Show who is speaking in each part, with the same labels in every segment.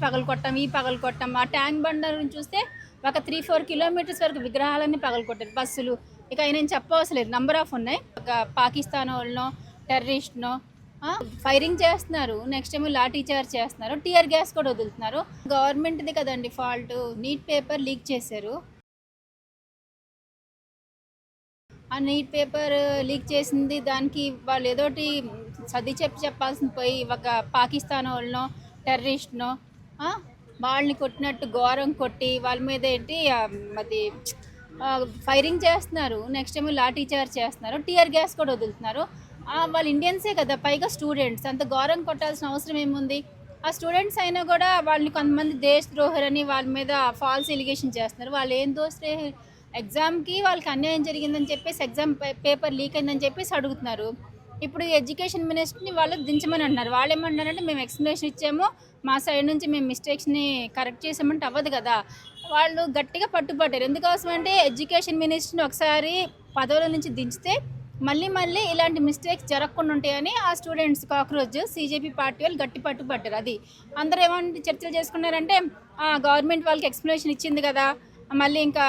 Speaker 1: పగలగొట్టాం, ఈ పగలగొట్టాం. ఆ tank bund నుంచి చూస్తే ఒక 3-4 కిలోమీటర్స్ వరకు విగ్రహాలన్నీ పగలగొట్టారు. బస్సులు ఇక నేను చెప్పవసరం లేదు, నంబర్ ఆఫ్ ఉన్నాయి. ఒక పాకిస్తాన్ వాళ్ళనో టెర్రరిస్ట్నో ఫైరింగ్ చేస్తున్నారు, నెక్స్ట్ ఏమో లాఠీ చార్జ్ చేస్తున్నారు, టీయర్ గ్యాస్ కూడా వదులుతున్నారు. గవర్నమెంట్ది కదండి ఫాల్ట్. నీట్ పేపర్ లీక్ చేశారు. ఆ నీట్ పేపర్ లీక్ చేసింది దానికి వాళ్ళు ఏదోటి సర్ది చెప్పాల్సింది పోయి ఒక పాకిస్తాన్ వాళ్ళనో టెర్రరిస్ట్నో వాళ్ళని కొట్టినట్టు ఘోరం కొట్టి వాళ్ళ మీద ఏంటి అది ఫైరింగ్ చేస్తున్నారు, నెక్స్ట్ ఏమో లాఠీ చార్జ్ చేస్తున్నారు, టీయర్ గ్యాస్ కూడా వదులుతున్నారు. వాళ్ళు ఇండియన్సే కదా, పైగా స్టూడెంట్స్, అంత ఘోరం కొట్టాల్సిన అవసరం ఏముంది? ఆ స్టూడెంట్స్ అయినా కూడా వాళ్ళని కొంతమంది దేశద్రోహులని వాళ్ళ మీద ఫాల్స్ ఎలిగేషన్ చేస్తున్నారు. వాళ్ళు ఏం దోష ఎగ్జామ్కి వాళ్ళకి అన్యాయం జరిగిందని చెప్పేసి ఎగ్జామ్ పేపర్ లీక్ అయిందని చెప్పేసి అడుగుతున్నారు. ఇప్పుడు ఎడ్యుకేషన్ మినిస్టర్ని వాళ్ళు దించమని అంటున్నారు. వాళ్ళు ఏమంటున్నారంటే మేము ఎక్స్ప్లెనేషన్ ఇచ్చాము, మా సైడ్ నుంచి మేము మిస్టేక్స్ని కరెక్ట్ చేసామంటే అవ్వదు కదా. వాళ్ళు గట్టిగా పట్టుబట్టారు. ఎందుకోసం అంటే ఎడ్యుకేషన్ మినిస్టర్ని ఒకసారి పదవుల నుంచి దించితే మళ్ళీ ఇలాంటి మిస్టేక్స్ జరగకుండా ఉంటాయని ఆ స్టూడెంట్స్ కాక్రోచ్ సిజేపీ పార్టీ వాళ్ళు గట్టి పట్టుబట్టారు. అది అందరూ ఏమంటే చర్చలు చేసుకున్నారంటే గవర్నమెంట్ వాళ్ళకి ఎక్స్ప్లెనేషన్ ఇచ్చింది కదా, మళ్ళీ ఇంకా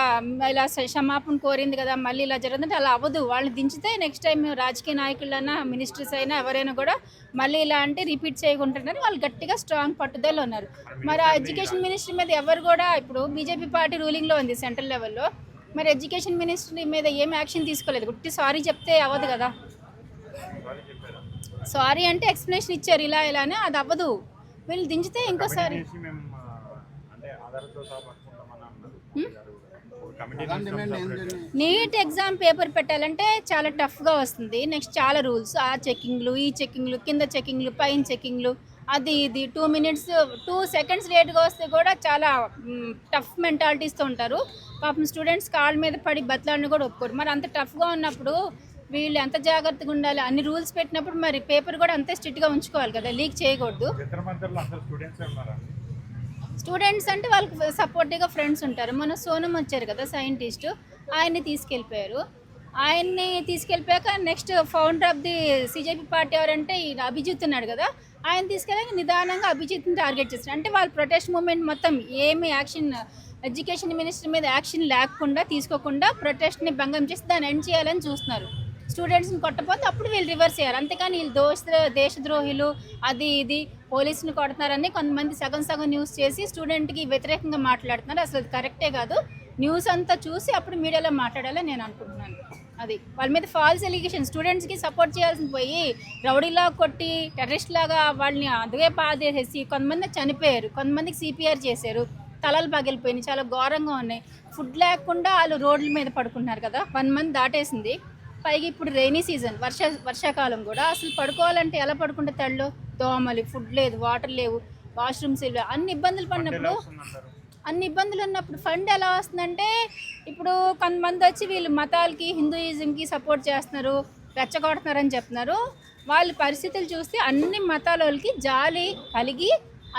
Speaker 1: ఇలా క్షమాపణ కోరింది కదా, మళ్ళీ ఇలా జరుగుతుంటే అలా అవ్వదు. వాళ్ళని దించితే నెక్స్ట్ టైం రాజకీయ నాయకులైనా మినిస్టర్స్ అయినా ఎవరైనా కూడా మళ్ళీ ఇలా అంటే రిపీట్ చేయకుంటున్నారు. వాళ్ళు గట్టిగా స్ట్రాంగ్ పట్టుదల ఉన్నారు. మరి ఆ ఎడ్యుకేషన్ మినిస్టర్ మీద ఎవరు కూడా, ఇప్పుడు బీజేపీ పార్టీ రూలింగ్లో ఉంది సెంట్రల్ లెవెల్లో, మరి ఎడ్యుకేషన్ మినిస్టర్ మీద ఏం యాక్షన్ తీసుకోలేదు. గుట్టి సారీ చెప్తే అవ్వదు కదా. సారీ అంటే ఎక్స్ప్లెనేషన్ ఇచ్చారు ఇలా అని, అది అవ్వదు. వీళ్ళు దించితే ఇంకోసారి నీట్ ఎగ్జామ్ పేపర్ పెట్టాలంటే చాలా టఫ్గా వస్తుంది. నెక్స్ట్ చాలా రూల్స్, ఆ చెకింగ్లు, ఈ చెకింగ్లు, కింద చెకింగ్లు, పైన చెకింగ్లు, అది ఇది 2 minutes 2 seconds లేట్గా వస్తే కూడా చాలా టఫ్ మెంటాలిటీస్తో ఉంటారు. పాపం స్టూడెంట్స్ కాళ్ళ మీద పడి బతలాన్ని కూడా ఒప్పుకోరు. మరి అంత టఫ్గా ఉన్నప్పుడు వీళ్ళు ఎంత జాగ్రత్తగా ఉండాలి? అన్ని రూల్స్ పెట్టినప్పుడు మరి పేపర్ కూడా అంతే స్ట్రిక్ట్గా ఉంచుకోవాలి కదా, లీక్ చేయకూడదు. స్టూడెంట్స్ అంటే వాళ్ళకి సపోర్టివ్గా ఫ్రెండ్స్ ఉంటారు. మన సోనం వచ్చారు కదా సైంటిస్ట్, ఆయన్ని తీసుకెళ్ళిపోయాక next founder of the CJP party ఎవరంటే ఈ అభిజిత్ ఉన్నాడు కదా, ఆయన తీసుకెళ్ళాక నిదానంగా అభిజిత్ని టార్గెట్ చేస్తారు. అంటే వాళ్ళ ప్రొటెస్ట్ మూవ్మెంట్ మొత్తం ఏమి యాక్షన్, ఎడ్యుకేషన్ మినిస్టర్ మీద యాక్షన్ లేకుండా తీసుకోకుండా ప్రొటెస్ట్ని భంగం చేసి దాన్ని ఎండ్ చేయాలని చూస్తున్నారు. స్టూడెంట్స్ని కొట్టపోతే అప్పుడు వీళ్ళు రివర్స్ అయ్యారు. అంతేకాని వీళ్ళు దేశద్రోహులు అది ఇది పోలీసుని కొడుతున్నారని కొంతమంది సగం న్యూస్ చేసి స్టూడెంట్కి వ్యతిరేకంగా మాట్లాడుతున్నారు. అసలు అది కరెక్టే కాదు. న్యూస్ అంతా చూసి అప్పుడు మీడియాలో మాట్లాడాలని నేను అనుకుంటున్నాను. అది వాళ్ళ మీద ఫాల్స్ ఎలిగేషన్, స్టూడెంట్స్కి సపోర్ట్ చేయాల్సింది పోయి రౌడీలా కొట్టి టెర్రరిస్ట్ లాగా వాళ్ళని అదుగే బాధేసేసి కొంతమంది చనిపోయారు, కొంతమందికి సిపిఆర్ చేశారు, తలలు పగిలిపోయినాయి, చాలా ఘోరంగా ఉన్నాయి. ఫుడ్ లేకుండా వాళ్ళు రోడ్ల మీద పడుకుంటున్నారు కదా. 1 month దాటేసింది. పైగా ఇప్పుడు రైనీ సీజన్, వర్షాకాలం కూడా. అసలు పడుకోవాలంటే ఎలా పడుకుంటే తళ్ళు, దోమలు, ఫుడ్ లేదు, వాటర్ లేవు, వాష్రూమ్స్ లేవు, అన్ని ఇబ్బందులు ఉన్నప్పుడు ఫండ్ ఎలా వస్తుందంటే, ఇప్పుడు కొంతమంది వచ్చి వీళ్ళు మతాలకి హిందూయిజంకి సపోర్ట్ చేస్తున్నారు, రెచ్చగొడుతున్నారని చెప్తున్నారు. వాళ్ళ పరిస్థితులు చూస్తే అన్ని మతాల వాళ్ళకి జాలి కలిగి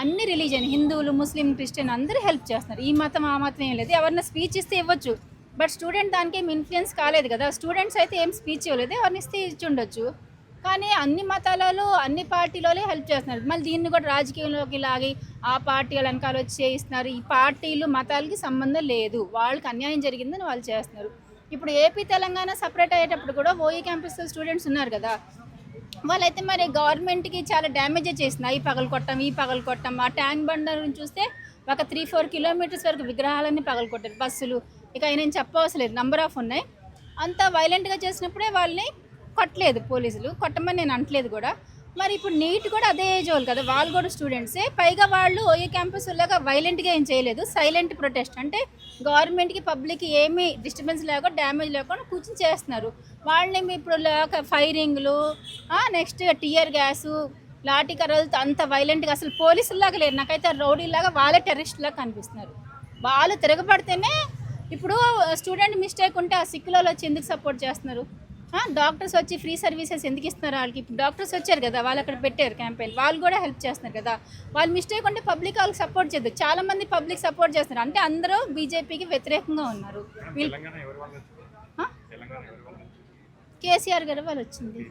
Speaker 1: అన్ని రిలీజియన్, హిందువులు, ముస్లిం, క్రిస్టియన్ అందరూ హెల్ప్ చేస్తున్నారు. ఈ మతం ఆ మతం ఏం లేదు. ఎవరన్నా స్పీచ్ ఇస్తే ఇవ్వచ్చు, బట్ స్టూడెంట్ దానికి ఏం ఇన్ఫ్లుయెన్స్ కాలేదు కదా. స్టూడెంట్స్ అయితే ఏం స్పీచ్ ఇవ్వలేదు, ఎవరిని ఇస్తే ఇచ్చి ఉండొచ్చు. కానీ అన్ని మతాలలో అన్ని పార్టీలోనే హెల్ప్ చేస్తున్నారు. మళ్ళీ దీన్ని కూడా రాజకీయంలోకి లాగి ఆ పార్టీ వాళ్ళ వెనకాల వచ్చి చేయిస్తున్నారు. ఈ పార్టీలు మతాలకి సంబంధం లేదు, వాళ్ళకి అన్యాయం జరిగిందని వాళ్ళు చేస్తున్నారు. ఇప్పుడు ఏపీ తెలంగాణ సపరేట్ అయ్యేటప్పుడు కూడా ఓఈ క్యాంపస్ స్టూడెంట్స్ ఉన్నారు కదా, వాళ్ళైతే మరి గవర్నమెంట్కి చాలా డ్యామేజ్ చేస్తున్నారు. ఈ పగలగొట్టాం. ఆ ట్యాంక్ బండ్ నుంచి చూస్తే ఒక 3-4 kilometers వరకు విగ్రహాలన్నీ పగలగొట్టారు. బస్సులు ఇక నేను చెప్పవసరం లేదు, నంబర్ ఆఫ్ ఉన్నాయి. అంత వైలెంట్గా చేసినప్పుడే వాళ్ళని కొట్టలేదు పోలీసులు, కొట్టమని నేను అనట్లేదు కూడా. మరి ఇప్పుడు నీట్ కూడా అదే ఏజ్ వాళ్ళు కదా, వాళ్ళు కూడా స్టూడెంట్సే. పైగా వాళ్ళు ఓఏ క్యాంపస్ లాగా వైలెంట్గా ఏం చేయలేదు, సైలెంట్ ప్రొటెస్ట్. అంటే గవర్నమెంట్కి పబ్లిక్కి ఏమీ డిస్టర్బెన్స్ లేకుండా డ్యామేజ్ లేకుండా కూర్చొని చేస్తున్నారు. వాళ్ళని ఇప్పుడు ఫైరింగ్లు, నెక్స్ట్ టీయర్ గ్యాసు, లాఠీ కర్రలతో అంత వైలెంట్గా అసలు పోలీసుల్లాగా లేరు. నాకైతే రౌడీలాగా వాళ్ళే టెర్రరిస్ట్ లాగా కనిపిస్తున్నారు. వాళ్ళు తిరగబడితేనే ఇప్పుడు స్టూడెంట్ మిస్టేక్ ఉంటే ఆ సిక్కులలో వచ్చి ఎందుకు సపోర్ట్ చేస్తున్నారు? డాక్టర్స్ వచ్చి ఫ్రీ సర్వీసెస్ ఎందుకు ఇస్తున్నారు వాళ్ళకి? ఇప్పుడు డాక్టర్స్ వచ్చారు కదా, వాళ్ళు అక్కడ పెట్టారు క్యాంపెయిన్, వాళ్ళు కూడా హెల్ప్ చేస్తున్నారు కదా. వాళ్ళు మిస్టేక్ ఉంటే పబ్లిక్ వాళ్ళకి సపోర్ట్ చేయదు. చాలా మంది పబ్లిక్ సపోర్ట్ చేస్తున్నారు, అంటే అందరూ బీజేపీకి వ్యతిరేకంగా ఉన్నారు. కేసీఆర్ గారు వాళ్ళు వచ్చింది.